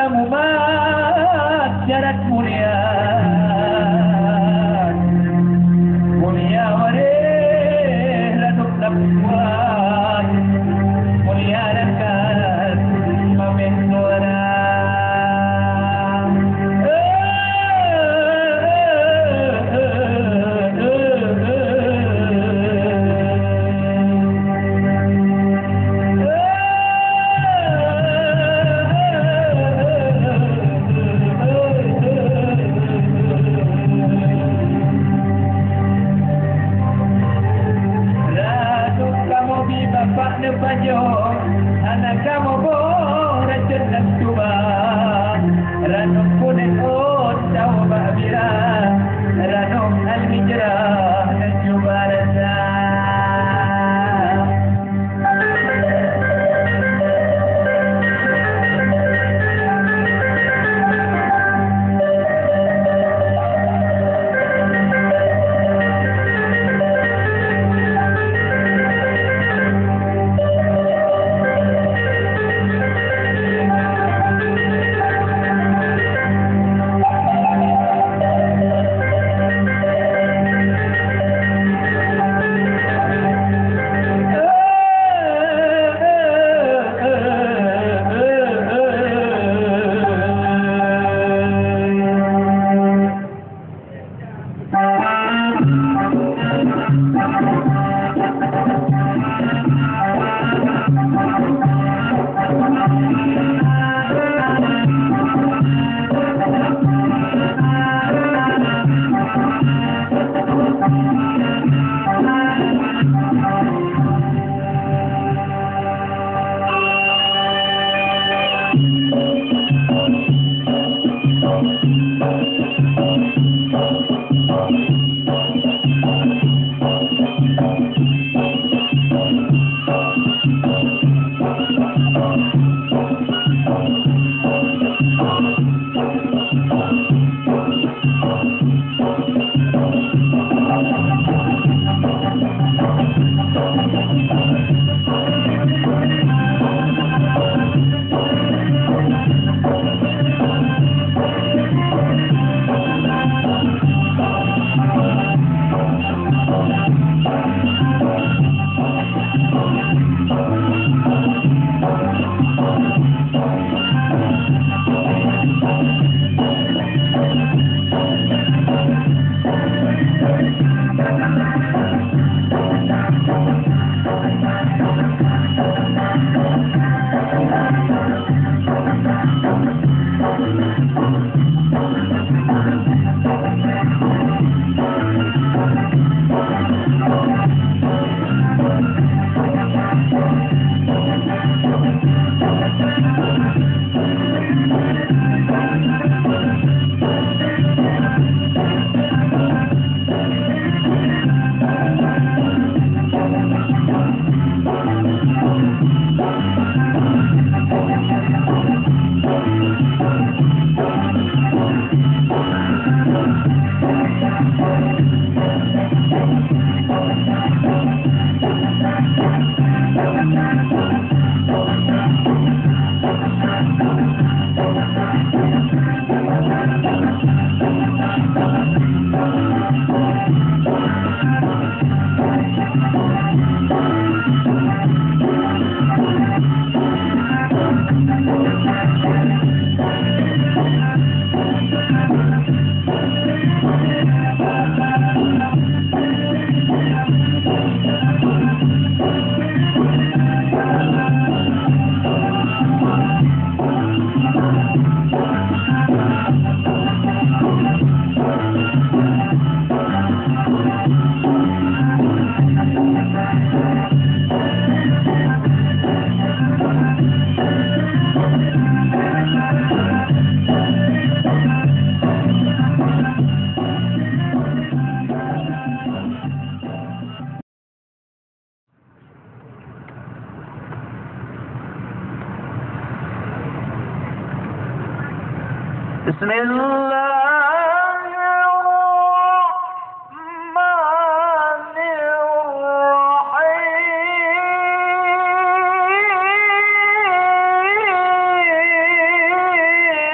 Mumat jarak mulia mulia wareh raduk lakuat mulia rakat mamen suara anak kamu boh racun dan cuba ranum kuning on tahu babira ranum almijrah dan cuba rasa بسم الله الرحمن الرحيم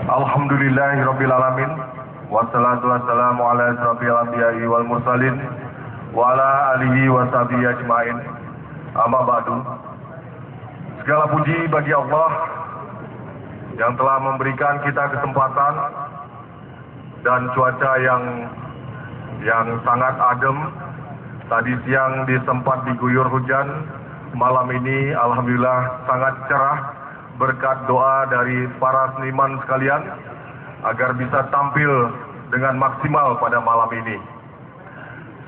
Alhamdulillahirrabbilalamin. Wassalatu wassalamu ala asrafil anbiya'i wal mursalin wa ala alihi wa sahbihi ajma'in. Amma ba'du. Segala puji bagi Allah yang telah memberikan kita kesempatan dan cuaca yang sangat adem. Tadi siang disempat diguyur hujan, malam ini alhamdulillah sangat cerah berkat doa dari para seniman sekalian agar bisa tampil dengan maksimal pada malam ini.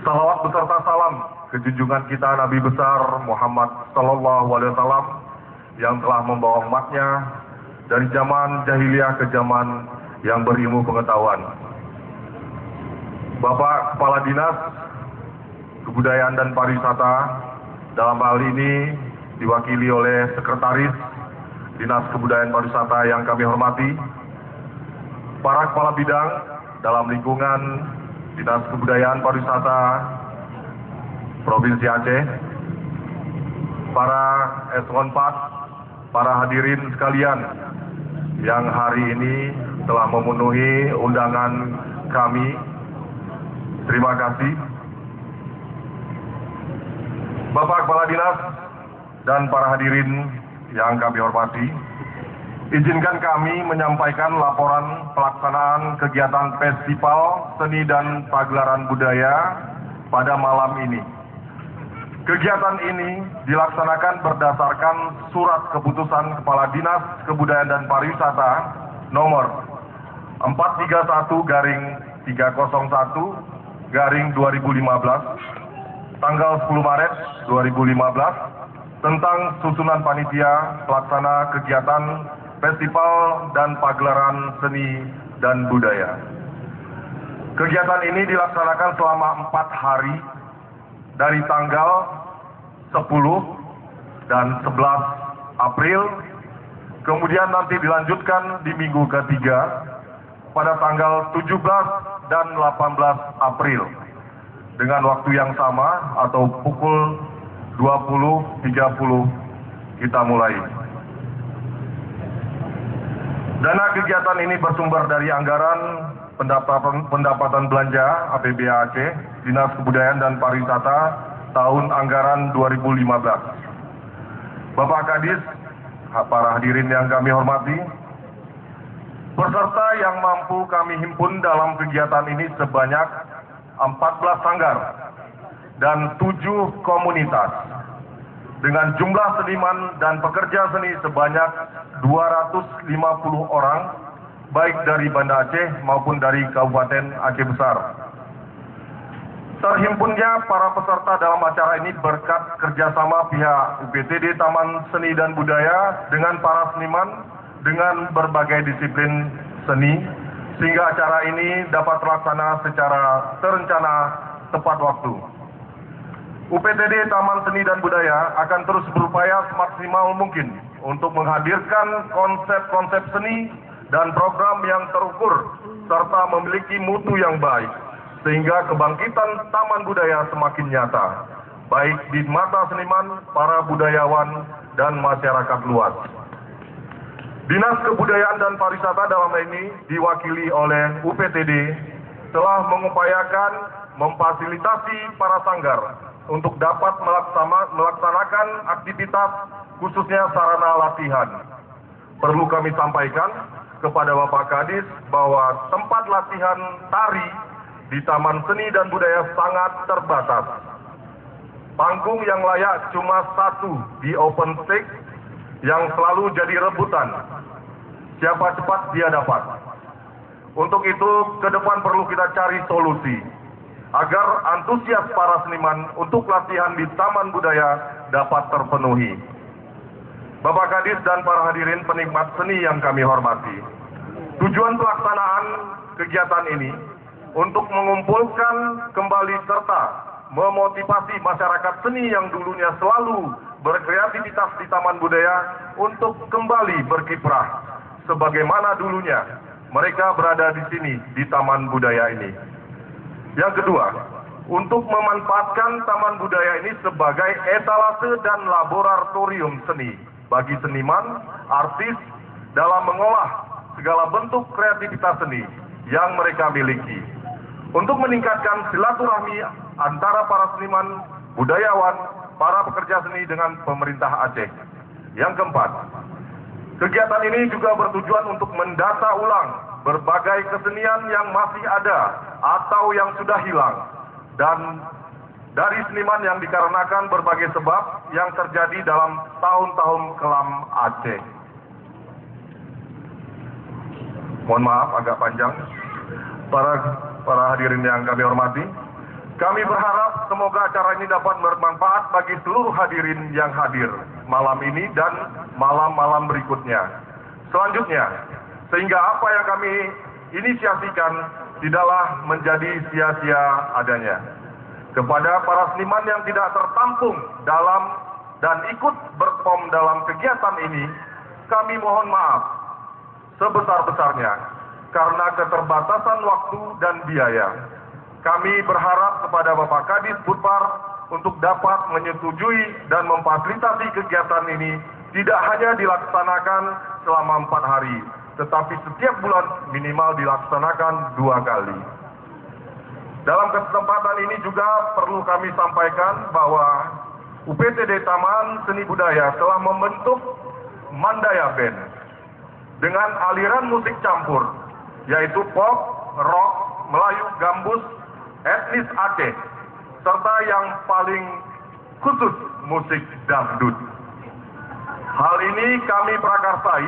Salawat beserta salam ke junjungan kita Nabi besar Muhammad Sallallahu Alaihi Wasallam yang telah membawa umatnya dari zaman jahiliyah ke zaman yang berilmu pengetahuan. Bapak Kepala Dinas Kebudayaan dan Pariwisata dalam hal ini diwakili oleh Sekretaris Dinas Kebudayaan Pariwisata yang kami hormati, para kepala bidang dalam lingkungan Dinas Kebudayaan Pariwisata Provinsi Aceh, para eselon 4, para hadirin sekalian yang hari ini telah memenuhi undangan kami. Terima kasih. Bapak Kepala Dinas dan para hadirin yang kami hormati, izinkan kami menyampaikan laporan pelaksanaan kegiatan Festival Seni dan Pagelaran Budaya pada malam ini. Kegiatan ini dilaksanakan berdasarkan Surat Keputusan Kepala Dinas Kebudayaan dan Pariwisata nomor 431/301/2015 tanggal 10 Maret 2015 tentang susunan panitia pelaksana kegiatan Festival dan Pagelaran Seni dan Budaya. Kegiatan ini dilaksanakan selama 4 hari dari tanggal 10 dan 11 April, kemudian nanti dilanjutkan di minggu ketiga pada tanggal 17 dan 18 April dengan waktu yang sama atau pukul 20.30 kita mulai. Dana kegiatan ini bersumber dari anggaran pendapatan belanja APBD Aceh, Dinas Kebudayaan dan Pariwisata tahun anggaran 2015. Bapak Kadis, para hadirin yang kami hormati, peserta yang mampu kami himpun dalam kegiatan ini sebanyak 14 sanggar dan 7 komunitas dengan jumlah seniman dan pekerja seni sebanyak 250 orang baik dari Banda Aceh maupun dari Kabupaten Aceh Besar. Terhimpunnya para peserta dalam acara ini berkat kerjasama pihak UPTD Taman Seni dan Budaya dengan para seniman dengan berbagai disiplin seni sehingga acara ini dapat terlaksana secara terencana tepat waktu. UPTD Taman Seni dan Budaya akan terus berupaya semaksimal mungkin untuk menghadirkan konsep-konsep seni dan program yang terukur serta memiliki mutu yang baik sehingga kebangkitan taman budaya semakin nyata baik di mata seniman, para budayawan, dan masyarakat luas. Dinas Kebudayaan dan Pariwisata dalam hal ini diwakili oleh UPTD telah mengupayakan memfasilitasi para sanggar untuk dapat melaksanakan aktivitas khususnya sarana latihan. Perlu kami sampaikan kepada Bapak Kadis bahwa tempat latihan tari di Taman Seni dan Budaya sangat terbatas. Panggung yang layak cuma 1 di open stage yang selalu jadi rebutan. Siapa cepat dia dapat. Untuk itu ke depan perlu kita cari solusi agar antusias para seniman untuk latihan di Taman Budaya dapat terpenuhi. Bapak Kadis dan para hadirin penikmat seni yang kami hormati, tujuan pelaksanaan kegiatan ini untuk mengumpulkan kembali serta memotivasi masyarakat seni yang dulunya selalu berkreativitas di Taman Budaya untuk kembali berkiprah sebagaimana dulunya mereka berada di sini di Taman Budaya ini. Yang kedua, untuk memanfaatkan Taman Budaya ini sebagai etalase dan laboratorium seni bagi seniman, artis dalam mengolah segala bentuk kreativitas seni yang mereka miliki untuk meningkatkan silaturahmi antara para seniman, budayawan, para pekerja seni dengan pemerintah Aceh. Yang keempat, kegiatan ini juga bertujuan untuk mendata ulang berbagai kesenian yang masih ada atau yang sudah hilang dan dari seniman yang dikarenakan berbagai sebab yang terjadi dalam tahun-tahun kelam Aceh. Mohon maaf agak panjang. Para hadirin yang kami hormati, kami berharap semoga acara ini dapat bermanfaat bagi seluruh hadirin yang hadir malam ini dan malam-malam berikutnya. Selanjutnya, sehingga apa yang kami inisiasikan tidaklah menjadi sia-sia adanya. Kepada para seniman yang tidak tertampung dalam dan ikut berpom dalam kegiatan ini, kami mohon maaf sebesar-besarnya karena keterbatasan waktu dan biaya. Kami berharap kepada Bapak Kadis Budpar untuk dapat menyetujui dan memfasilitasi kegiatan ini tidak hanya dilaksanakan selama 4 hari, tetapi setiap bulan minimal dilaksanakan 2 kali. Dalam kesempatan ini juga perlu kami sampaikan bahwa UPTD Taman Seni Budaya telah membentuk Mandaya Band dengan aliran musik campur, yaitu pop, rock, Melayu, gambus, etnis Aceh, serta yang paling khusus musik dangdut. Hal ini kami prakarsai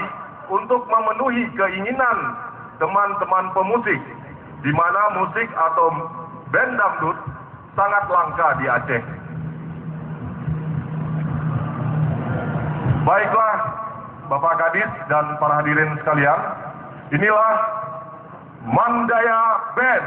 untuk memenuhi keinginan teman-teman pemusik, di mana musik atau band dangdut sangat langka di Aceh. Baiklah, Bapak Kadis dan para hadirin sekalian, inilah Mandaya Band.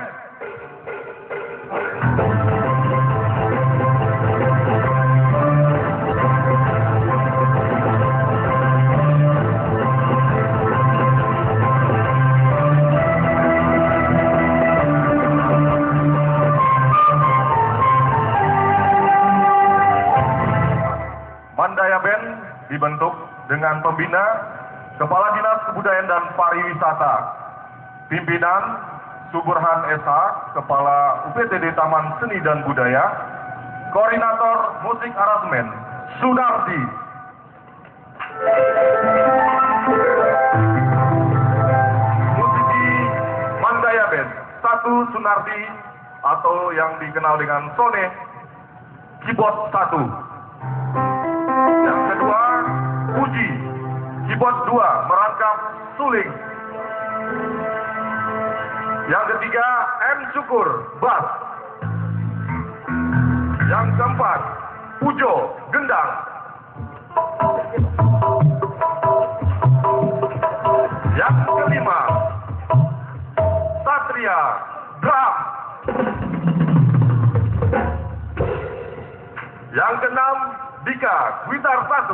Mandaya Band dibentuk dengan pembina Kepala Dinas Kebudayaan dan Pariwisata, pimpinan Suburhan SH, Kepala UPTD Taman Seni dan Budaya, Koordinator Musik Arrangement Sunardi, musisi Mandaya Band 1 Sunardi atau yang dikenal dengan Sone, keyboard 1. Yang kedua, Puji, keyboard 2, merangkap suling. Yang ketiga, M. Syukur, bass. Yang keempat, Pujo, gendang. Yang kelima, Satria, drum. Yang keenam, Dika, gitar 1.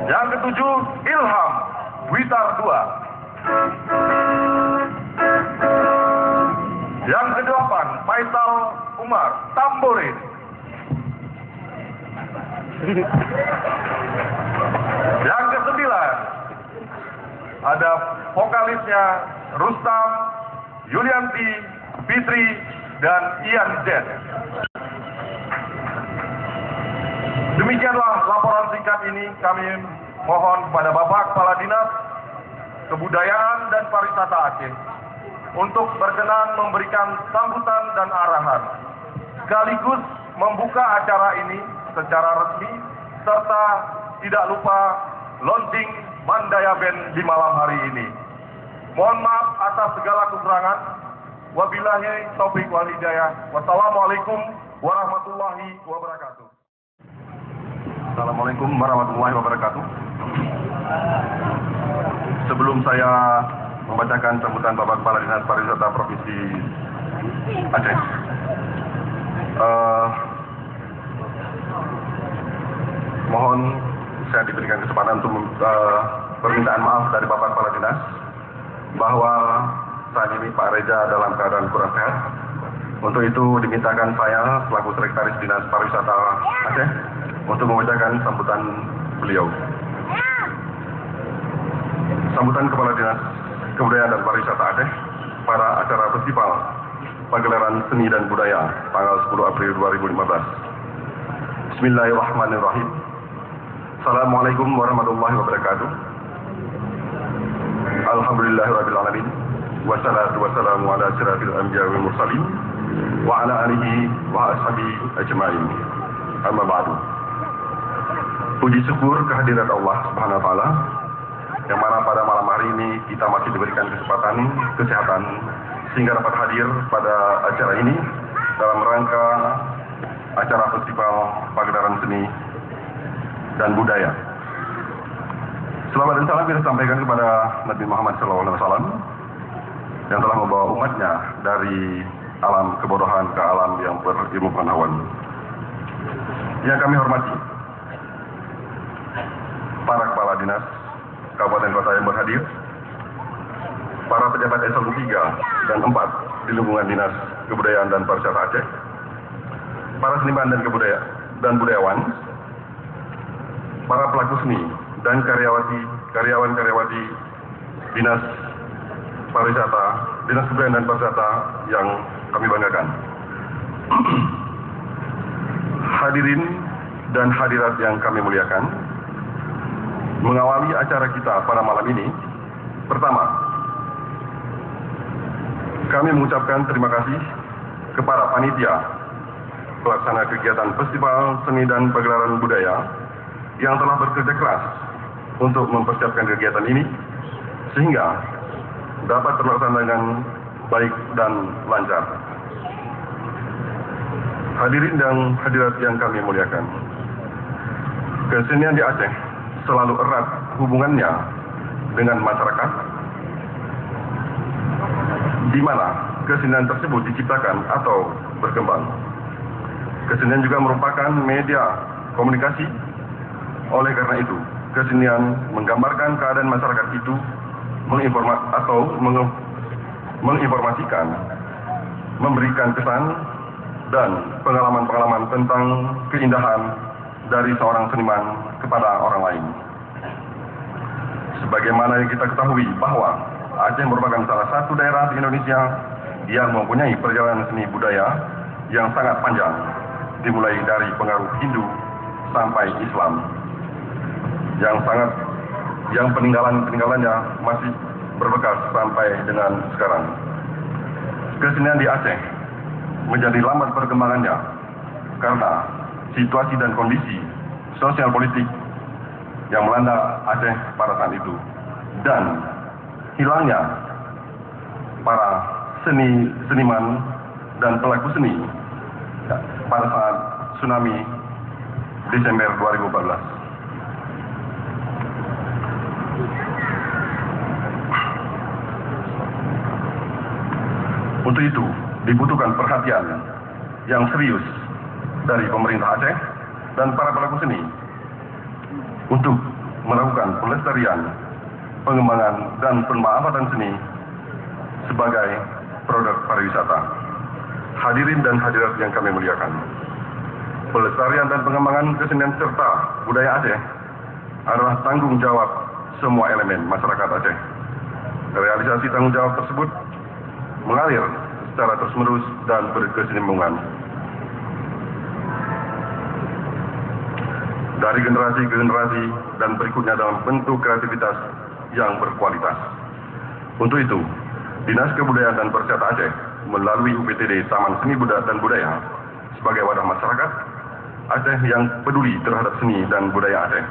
Yang ketujuh, Ilham, gitar 2. Yang kedelapan, Faisal Umar, tamborin. Yang kesembilan, ada vokalisnya Rustam, Yulianti, Fitri, dan Ian Jet. Demikianlah laporan singkat ini. Kami mohon kepada Bapak Kepala Dinas Kebudayaan dan Pariwisata Aceh untuk berkenan memberikan sambutan dan arahan, sekaligus membuka acara ini secara resmi, serta tidak lupa launching Mandaya Band di malam hari ini. Mohon maaf atas segala kekurangan. Wabillahi taufiq wal hidayah. Wassalamualaikum warahmatullahi wabarakatuh. Assalamualaikum warahmatullahi wabarakatuh. Sebelum saya membacakan sambutan Bapak Kepala Dinas Pariwisata Provinsi Aceh, mohon saya diberikan kesempatan untuk permintaan maaf dari Bapak Kepala Dinas bahwa saat ini Pak Reza dalam keadaan kurang sehat. Untuk itu dimintakan saya selaku Sekretaris Dinas Pariwisata Aceh untuk membacakan sambutan beliau. sambutan Kepala Dinas Kebudayaan dan Pariwisata Aceh pada acara Festival Pagelaran Seni dan Budaya tanggal 10 April 2015. Bismillahirrahmanirrahim. Assalamualaikum warahmatullahi wabarakatuh. Alhamdulillahirrahmanirrahim. Wassalatu wassalamu ala asyrafil anbiya wal mursalin wa ala alihi wa ashabihi ajma'in. Amma ba'du. Puji syukur kehadirat Allah Subhanahu wa taala yang mana pada malam hari ini kita masih diberikan kesempatan kesehatan sehingga dapat hadir pada acara ini dalam rangka acara Festival Pagelaran Seni dan Budaya. Selamat dan salam kita sampaikan kepada Nabi Muhammad SAW yang telah membawa umatnya dari alam kebodohan ke alam yang berilmu pengetahuan. Yang kami hormati para kepala dinas kabupaten kota yang berhadir, para pejabat eselon 3 dan 4 di lingkungan Dinas Kebudayaan dan Pariwisata Aceh, para seniman dan budayawan, para pelaku seni dan karyawan-karyawati Dinas Pariwisata, Dinas Kebudayaan dan Pariwisata yang kami banggakan. Hadirin dan hadirat yang kami muliakan, mengawali acara kita pada malam ini, pertama, kami mengucapkan terima kasih kepada panitia pelaksana kegiatan Festival Seni dan Pagelaran Budaya yang telah bekerja keras untuk mempersiapkan kegiatan ini sehingga dapat terlaksana dengan baik dan lancar. Hadirin dan hadirat yang kami muliakan, kesenian di Aceh selalu erat hubungannya dengan masyarakat, di mana kesenian tersebut diciptakan atau berkembang. Kesenian juga merupakan media komunikasi. Oleh karena itu, kesenian menggambarkan keadaan masyarakat itu, menginformasikan, memberikan kesan dan pengalaman-pengalaman tentang keindahan dari seorang seniman kepada orang lain. Sebagaimana yang kita ketahui bahwa Aceh merupakan salah satu daerah di Indonesia yang mempunyai perjalanan seni budaya yang sangat panjang, dimulai dari pengaruh Hindu sampai Islam, yang peninggalannya masih berbekas sampai dengan sekarang. Kesenian di Aceh menjadi lambat perkembangannya karena situasi dan kondisi sosial politik yang melanda Aceh pada saat itu dan hilangnya para seniman dan pelaku seni pada saat tsunami Desember 2014. Untuk itu dibutuhkan perhatian yang serius dari pemerintah Aceh dan para pelaku seni untuk melakukan pelestarian, pengembangan, dan pemanfaatan seni sebagai produk pariwisata. Hadirin dan hadirat yang kami muliakan, pelestarian dan pengembangan kesenian serta budaya Aceh adalah tanggung jawab semua elemen masyarakat Aceh. Realisasi tanggung jawab tersebut mengalir secara terus-menerus dan berkesinambungan dari generasi ke generasi dan berikutnya dalam bentuk kreativitas yang berkualitas. Untuk itu, Dinas Kebudayaan dan Pariwisata Aceh melalui UPTD Taman Seni dan Budaya sebagai wadah masyarakat Aceh yang peduli terhadap seni dan budaya Aceh,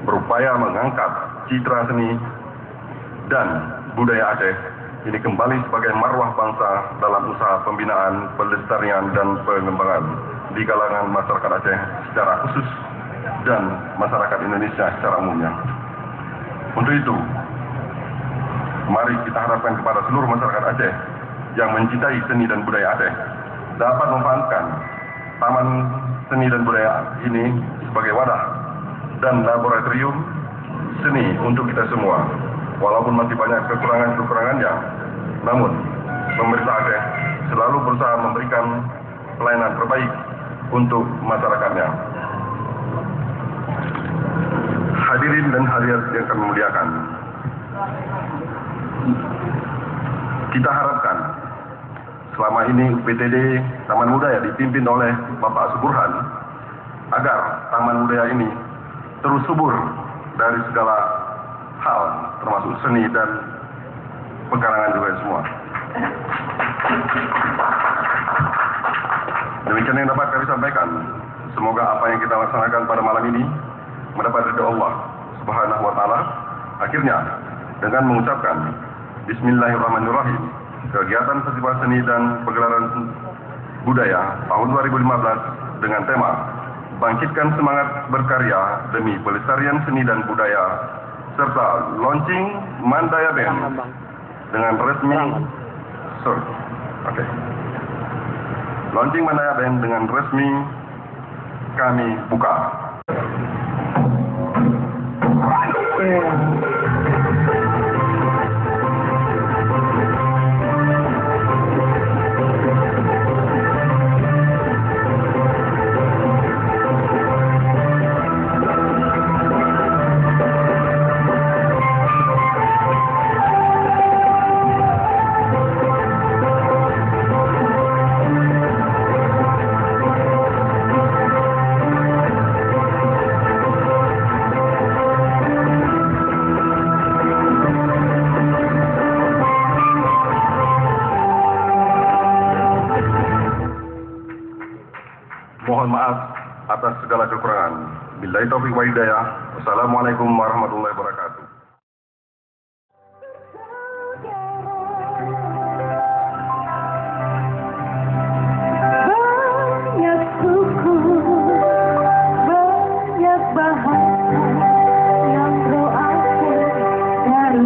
berupaya mengangkat citra seni dan budaya Aceh ini kembali sebagai marwah bangsa dalam usaha pembinaan, pelestarian, dan pengembangan di kalangan masyarakat Aceh secara khusus dan masyarakat Indonesia secara umumnya. Untuk itu, mari kita harapkan kepada seluruh masyarakat Aceh yang mencintai seni dan budaya Aceh dapat memanfaatkan Taman Seni dan Budaya ini sebagai wadah dan laboratorium seni untuk kita semua. Walaupun masih banyak kekurangan-kekurangannya, namun pemerintah Aceh selalu berusaha memberikan pelayanan terbaik untuk masyarakatnya. Hadirin dan hadirat yang kami muliakan, Kita harapkan selama ini UPTD Taman Budaya dipimpin oleh Bapak Suburhan agar Taman Budaya ini terus subur dari segala hal termasuk seni dan pekarangan juga semua. Demikian yang dapat kami sampaikan. Semoga apa yang kita laksanakan pada malam ini mendapat ridha Allah Subhanahu wa taala. Akhirnya dengan mengucapkan Bismillahirrahmanirrahim, kegiatan Festival Seni dan Pegelaran Budaya tahun 2015 dengan tema Bangkitkan Semangat Berkarya Demi Pelestarian Seni dan Budaya serta launching Mandaya Band dengan resmi launching Mandaya Band dengan resmi kami buka. Mohon maaf atas segala kekurangan. Billahi taufiq wa hidayah. Wassalamualaikum warahmatullahi wabarakatuh. Banyak suku, banyak bahasa yang doakan dari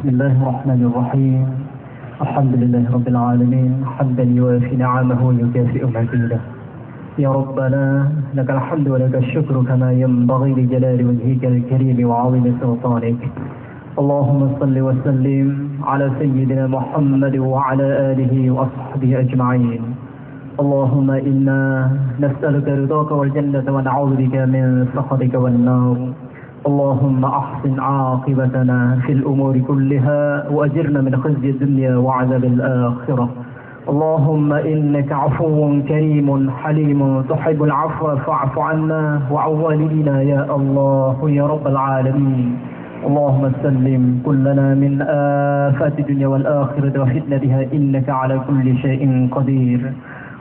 بسم الله الرحمن الرحيم الحمد لله رب العالمين حمدا يوافي نعمه ويكافئ مزيده يا ربنا لك الحمد ولك الشكر كما ينبغي لجلال وجهك الكريم وعظيم سلطانك اللهم صل وسلم على سيدنا محمد وعلى آله وأصحابه أجمعين اللهم إنا نسألك رضاك والجنة ونعوذ بك من سخطك والنار اللهم أحسن عاقبتنا في الأمور كلها وأجرنا من خزي الدنيا وعذاب الآخرة. اللهم إنك عفو كريم حليم تحب العفو فاعف عنا وعن والدينا يا الله يا رب العالمين. اللهم سلم كلنا من آفات الدنيا والآخرة وفتنتها إنك على كل شيء قدير.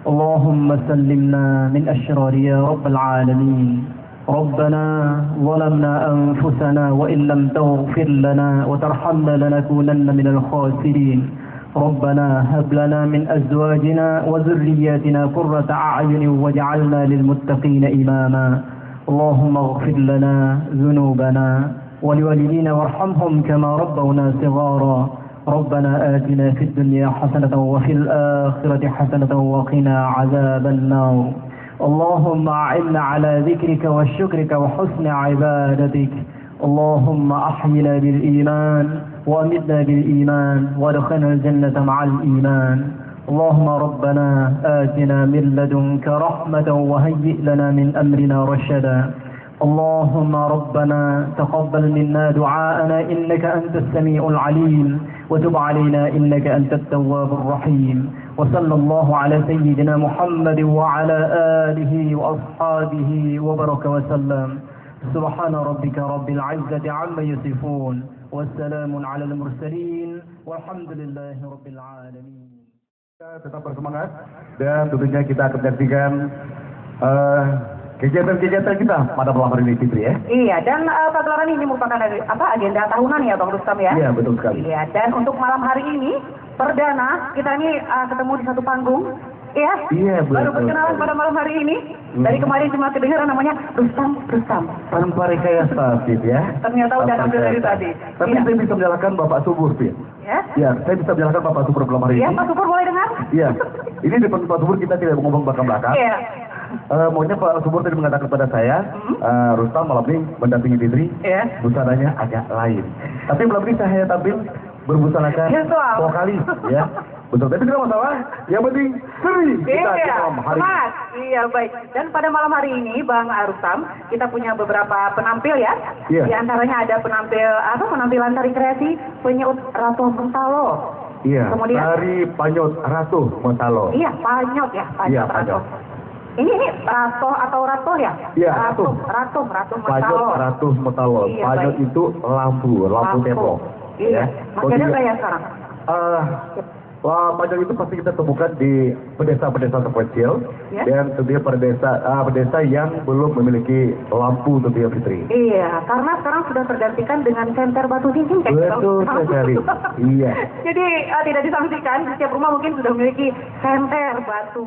اللهم سلمنا من أشرار يا رب العالمين. ربنا ظلمنا أنفسنا وإن لم تغفر لنا وترحمنا لنكونن من الخاسرين. ربنا هب لنا من أزواجنا وذرياتنا قرة أعين واجعلنا للمتقين إماما. اللهم اغفر لنا ذنوبنا ولوالدينا وارحمهم كما ربونا صغارا. ربنا آتنا في الدنيا حسنة وفي الآخرة حسنة وقنا عذاب النار. اللهم أعنا على ذكرك وشكرك وحسن عبادتك. اللهم أحينا بالإيمان وأمتنا بالإيمان وادخلنا الجنة مع الإيمان. اللهم ربنا آتنا من لدنك رحمة وهيئ لنا من أمرنا رشدا. اللهم ربنا تقبل منا دعاءنا إنك أنت السميع العليم وتب علينا إنك أنت التواب الرحيم. وصلى الله على سيدنا محمد وعلى آله وأصحابه وبارك وسلم. سبحان ربك رب العزة عما يصفون والسلام على المرسلين والحمد لله رب العالمين. Tetap bersemangat dan tentunya kita akan menyaksikan kegiatan-kegiatan kita pada malam hari ini, Fitri ya. Iya, dan pagelaran ini merupakan agenda tahunan ya Bang Rustam ya. Iya, betul sekali. Iya, dan untuk malam hari ini perdana kita ini ketemu di satu panggung. Iya, betul. Baru berkenalan pada malam hari ini. Dari kemarin cuma kedengaran namanya Rustam. Tanpa rekayasa, Fit ya. Ternyata udah ambil dari tadi. Tapi saya bisa menyalakan Bapak Subur, Fit. Ya? Ya, saya bisa menyalakan Bapak Subur malam hari Iya, ini. Pak Subur boleh dengar? Iya. Ini di depan Pak Subur kita tidak ngomong belakang-belakang. Iya. Maunya Pak Subur tadi mengatakan kepada saya, Rustam malam ini mendampingi Fitri. Iya. Busananya agak lain. Tapi malam ini saya tampil berbusanakan Visual. vokalis, ya. Betul, tapi tidak masalah. Yang penting seri kita di malam hari ini. Iya, baik. Dan pada malam hari ini, Bang Rustam, kita punya beberapa penampil ya. Iya. Di antaranya ada penampilan tari kreasi penyaut Ratu Mentalo. Iya, Kemudian tari Panyot Ratu Mentalo. Iya, Panyot ya, Iya, Ratu. Panyot. Ini Rato atau Rato ya? Iya, Ratu Panyot Mentalo. Ratu Mentalo. Iya, Panyot baik. itu lampu tembok. Iya. Masih ada nggak ya sekarang? Panyot itu pasti kita temukan di pedesa-pedesa terpencil, Ya. dan tentunya pedesa yang belum memiliki lampu tentunya, Fitri. Iya, karena sekarang sudah tergantikan dengan senter batu dinding kayak Betul sekali. Iya. Jadi tidak disangsikan, di setiap rumah mungkin sudah memiliki senter batu.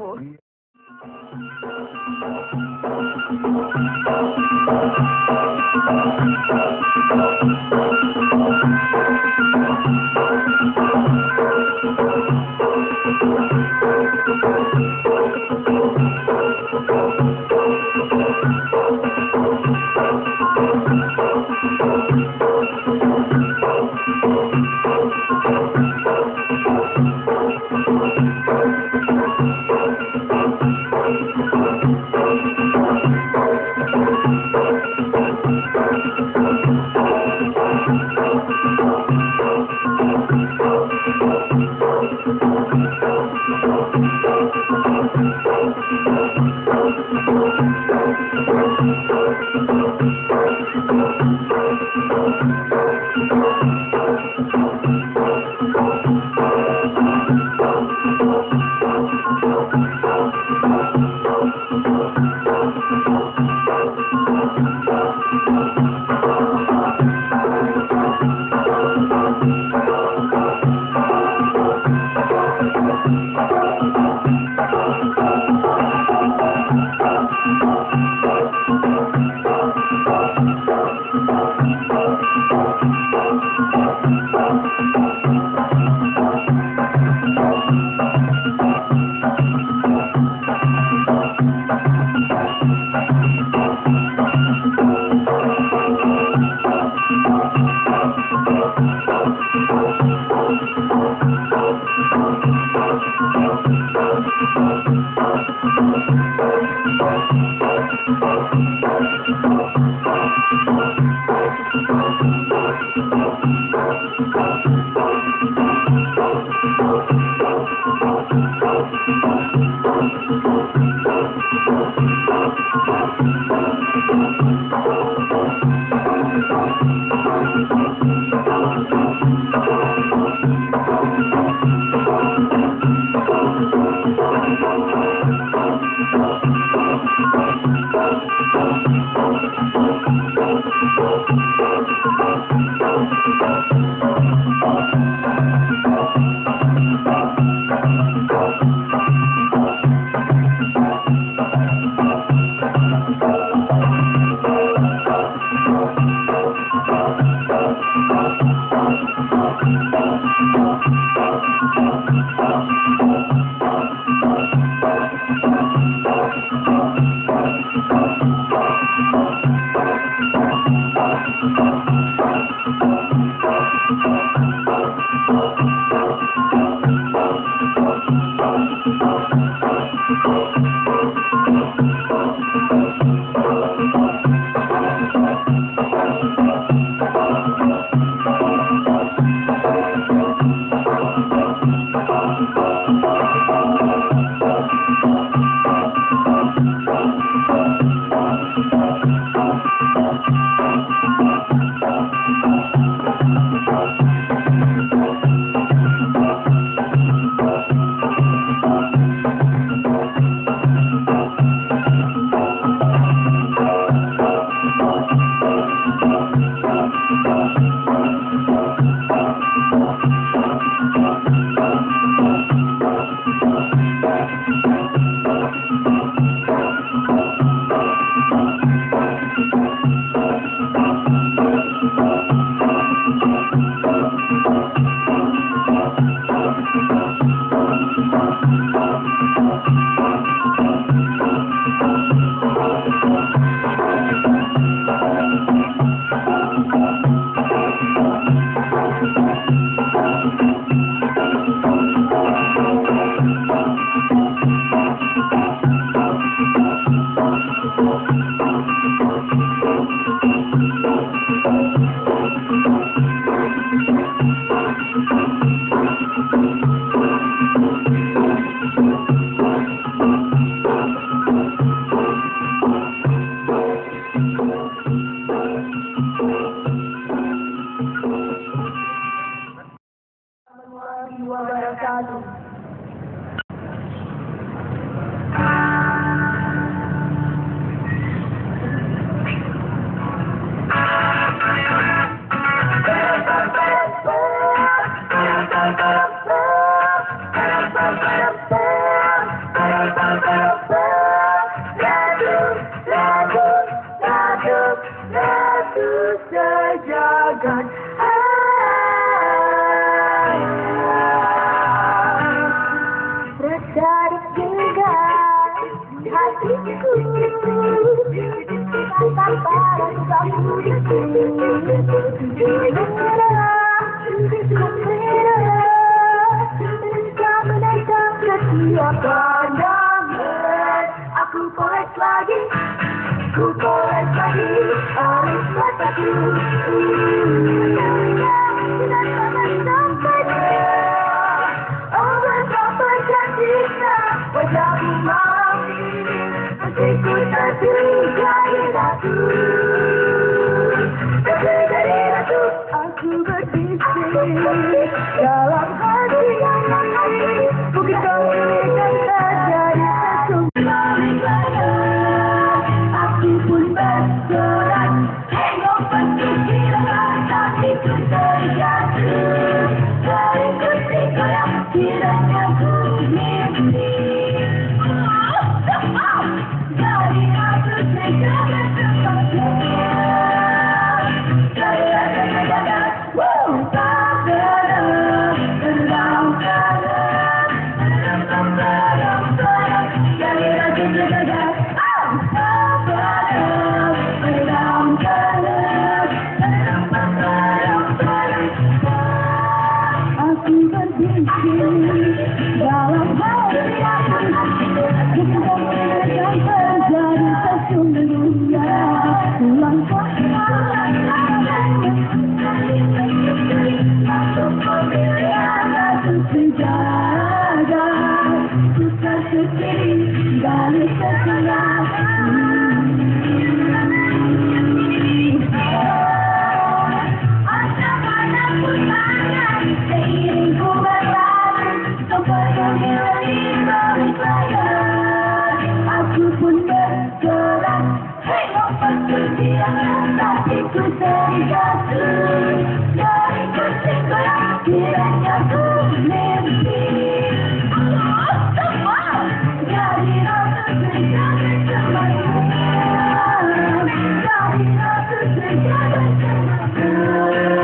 Terjadi menjaga suka sekiri gali sesudah asal mana pun tanya seiring ku berlari sampai kembali balik layar aku pun bergerak hei lompat ke dia tapi ku terjatuh dari kesimpulan kiranya ku mimpi jadi rasa sejagat semalam jadi rasa sejagat semalam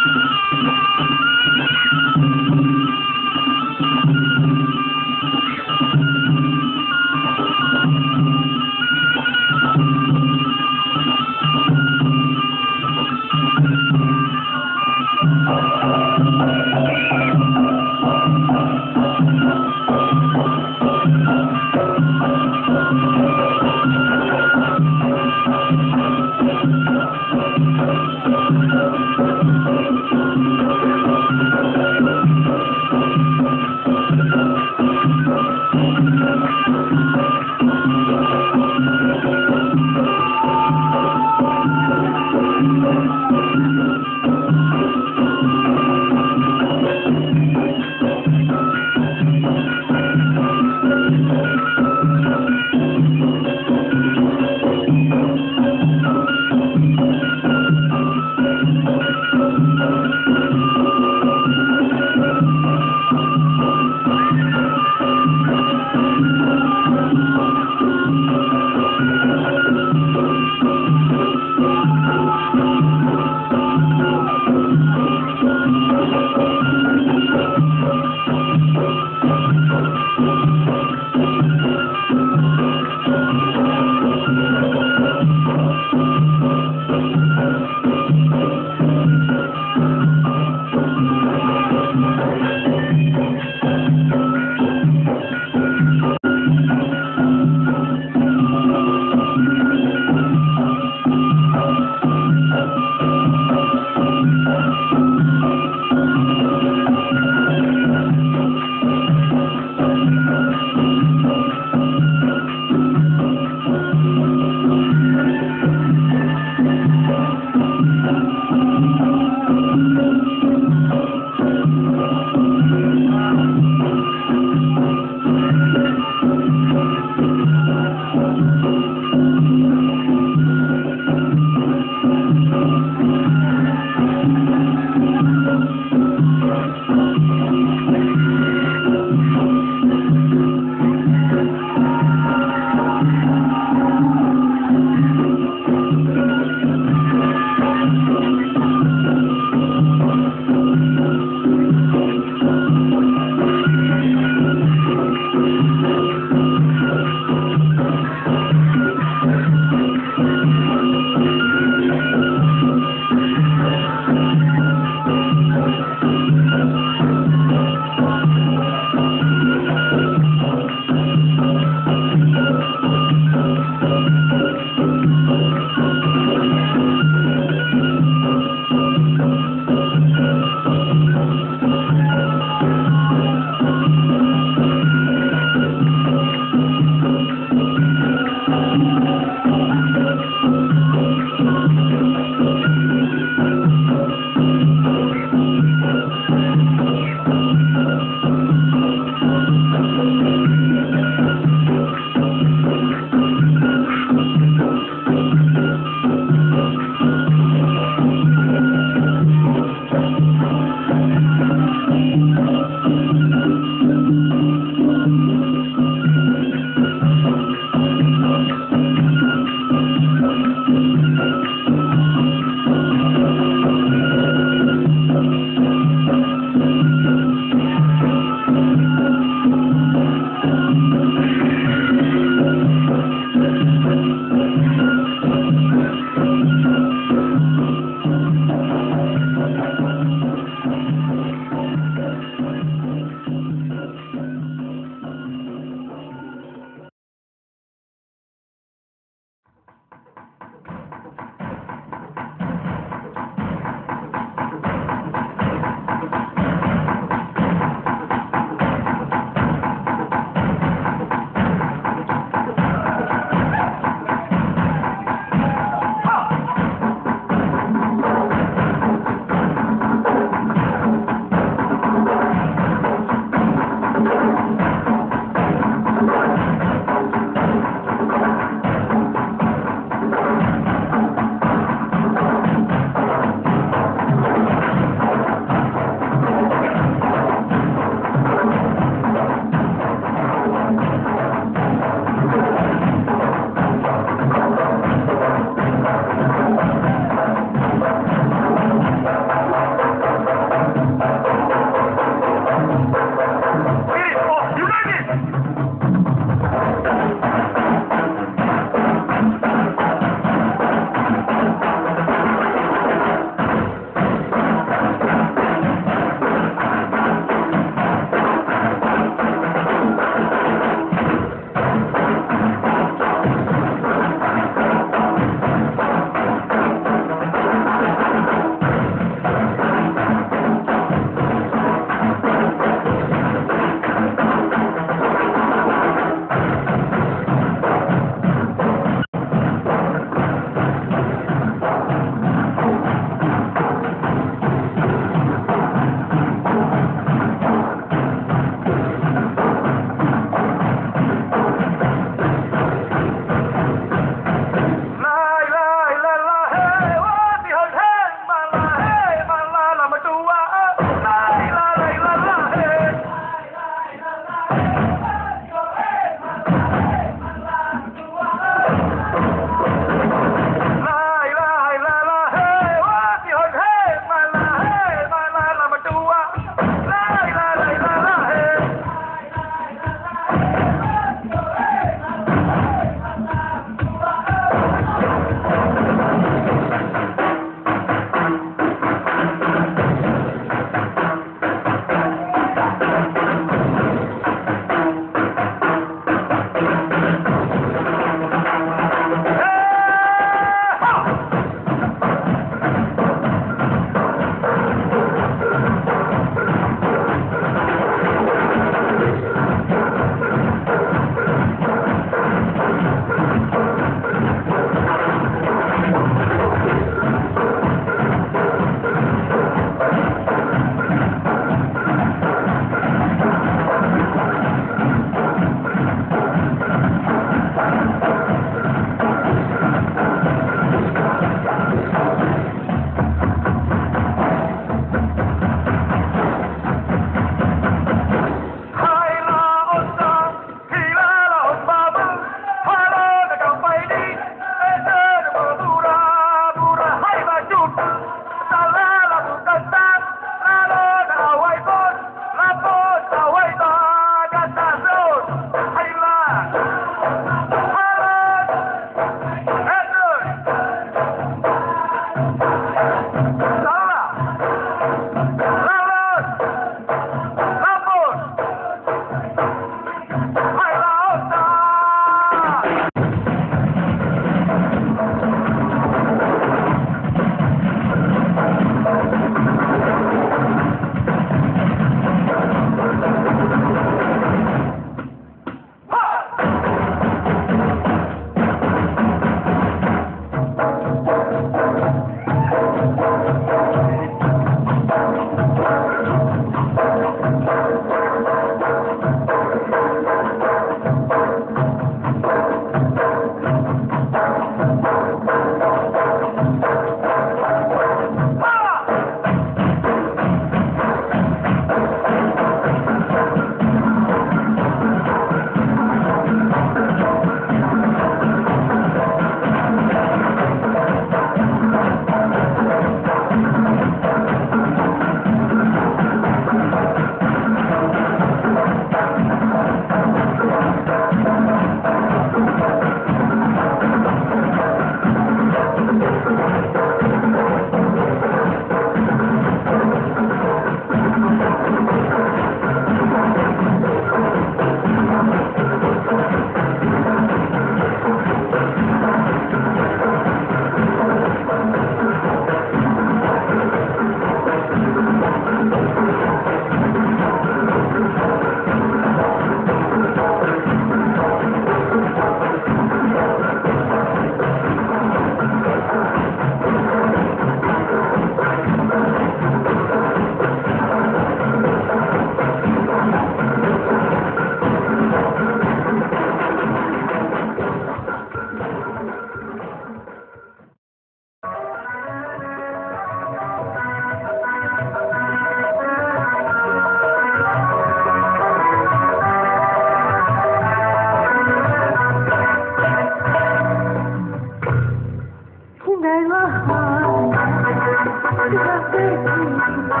sudah bercinta.